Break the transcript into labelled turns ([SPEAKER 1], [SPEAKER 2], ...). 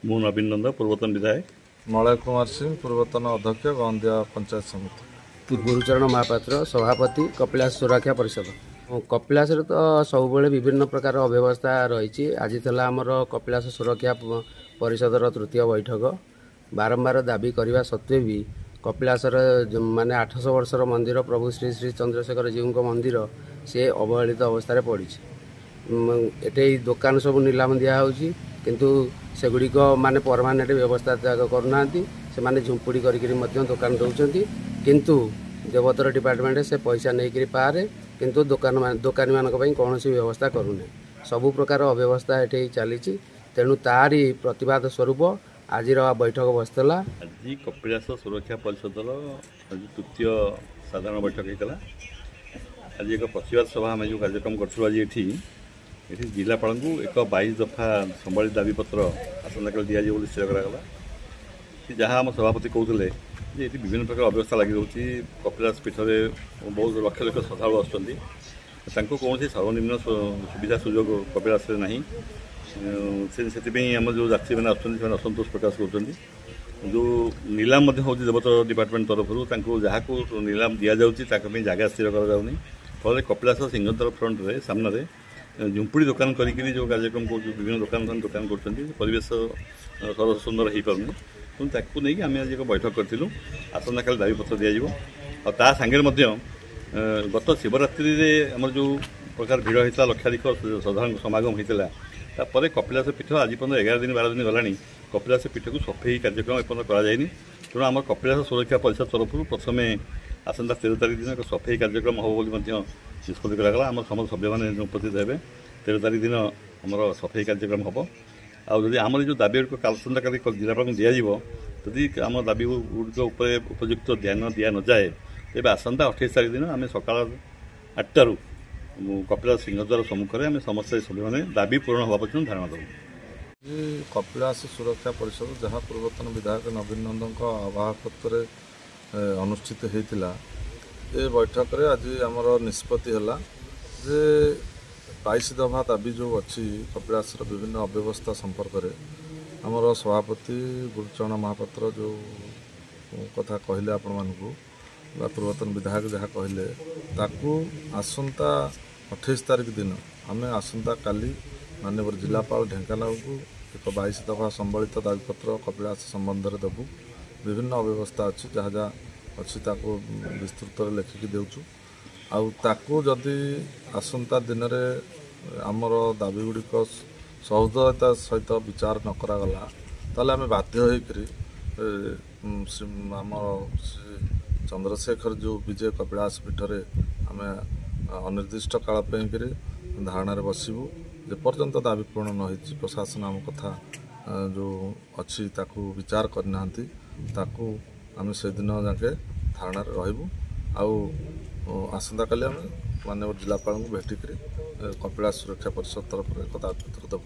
[SPEAKER 1] ମୁଁ ନବୀନ ନନ୍ଦ ପୂର୍ବତନ ବିଧାୟକ।
[SPEAKER 2] मलय कुमार सिंह पूर्वतन अध्यक्ष गंदिया पंचायत समिति।
[SPEAKER 3] गुरुचरण महापात्र सभापति कपिलास सुरक्षा परिषद। कपिलास तो सब विभिन्न प्रकार अव्यवस्था रही। आज आमर कपिलास सुरक्षा परिषदर तृतीय बैठक। बारंबार दाबी करने सत्वे भी कपिलासर माने 800 वर्षर मंदिर प्रभु श्री श्री चंद्रशेखर जीव मंदिर से अवहेलित अवस्था पड़ी। एटे दुकान सब नीलाम दिखाई किंतु सेगुड़िक माने परमानेंट व्यवस्था करूना से माने झुंपुड़ी करी दुकान दौरान किंतु देवतर डिपार्टमेंट से पैसा नहीं पारे किंतु दुकानी मान कौन व्यवस्था करूना। सबु प्रकार अव्यवस्था ये चली। तेणु तारी प्रतिवाद स्वरूप आज बैठक बसला।
[SPEAKER 1] आज कपिलास सुरक्षा परिषदर तृतीय साधारण बैठक होता। आज एक प्रतिवाद सभा आम जो कार्यक्रम करूँ आज ये जिलापाल को एक 22 दफा संभालित दाबीपत्र आसंता काल दिज्व स्थिर कराला। जहाँ आम सभापति कहते ये विभिन्न प्रकार अव्यवस्था लगी रही। कपिलास पीठ में बहुत लक्ष लक्ष श्रद्धालु आसुँच कौन सर्वनिम्न सुविधा सुजोग कपिलास ना से आम जो यात्री मैंने असंतोष प्रकाश कर जो नीलाम हो देवतर डिपार्टमेंट तरफ जहाँ को नीलाम दि जाऊँगी जगह स्थिर कराऊनी। फल कपिलास सिंहद्वार फ्रंट रे सामने झुंपुड़ी दुकान करी जो कार्यक्रम कर विभिन्न दुकान करवेश सरस सुंदर हो पारनी। तेणु नहीं आम आज एक बैठक करूँ आसंता काल दाबीपत्र दिज्व आगे गत शिवरात्रि आम जो प्रकार भिड़ होता लक्षाधिक साधारण समागम होता तापर कपिलास पीठ आज पर्यटन 11 दिन 12 दिन गला कपिलास पीठ को सफाई कार्यक्रम एपर्यंत कराई। तेणु आम कपिलास सुरक्षा परिषद तरफ प्रथम आसंता 13 तारिख दिन एक सफाई कार्यक्रम हम बोली निष्पत्ति करागला। आम समस्त सभ्य मैंने उपस्थित हे 13 तारिख दिन आमर सफाई कार्यक्रम हम आदि आम जो दाबी गुड़िक आसंता काली जिलापाल दिज्व जदि आम दाबी गुड़िक उपयुक्त ध्यान दि न जाए तेज आसंता 28 तारिख दिन आम सका 8टारू कपिलास सिंहद्वार सम्मुखें आम समस्त सभ्य मैंने दाबी पूरण होगा पर्यटन धारणा देव।
[SPEAKER 2] कपिलास सुरक्षा परिषद जहाँ पूर्वतन विधायक नवीन नंद आवाहकत्व अनुष्ठित होता ये बैठक रे आज आमर निष्पत्ति है जे 22 दफा दाबी जो अच्छी कपिलास विभिन्न अव्यवस्था संपर्क में आमर सभापति गुरुचरण महापात्र जो कथा कहले आपण मानकू पूर्वतन विधायक जहाँ कहले ताकू आसंता 28 तारिख दिन आम आसंता काली माननीय जिलापाल ढेंकानाल को एक 22 दफा संबलित दाबीपत्र कपिलास संबंध में देवु। विभिन्न अव्यवस्था अच्छी जहाँ जहाँ अच्छी विस्तृत लिखिकी देचु आकु जदि आसंता दिन में आमर दाबी गुड़िक सहृदयता सहित विचार न करागला ताले आम बाध्य आमर श्री चंद्रशेखर जो विजय कपिलास पीठरे आम अनिर्दिष्ट काल धारणा बसबू जेपर्यंत दाबी पूर्ण न हो प्रशासन आम कथा जो अच्छी ताकू विचार करना आम से दिन जाके धारणा रही आसंता काली आम माननीय जिलापाल को भेटिक कपिलास सुरक्षा परिषद तरफ एक दाबीपत्र देव।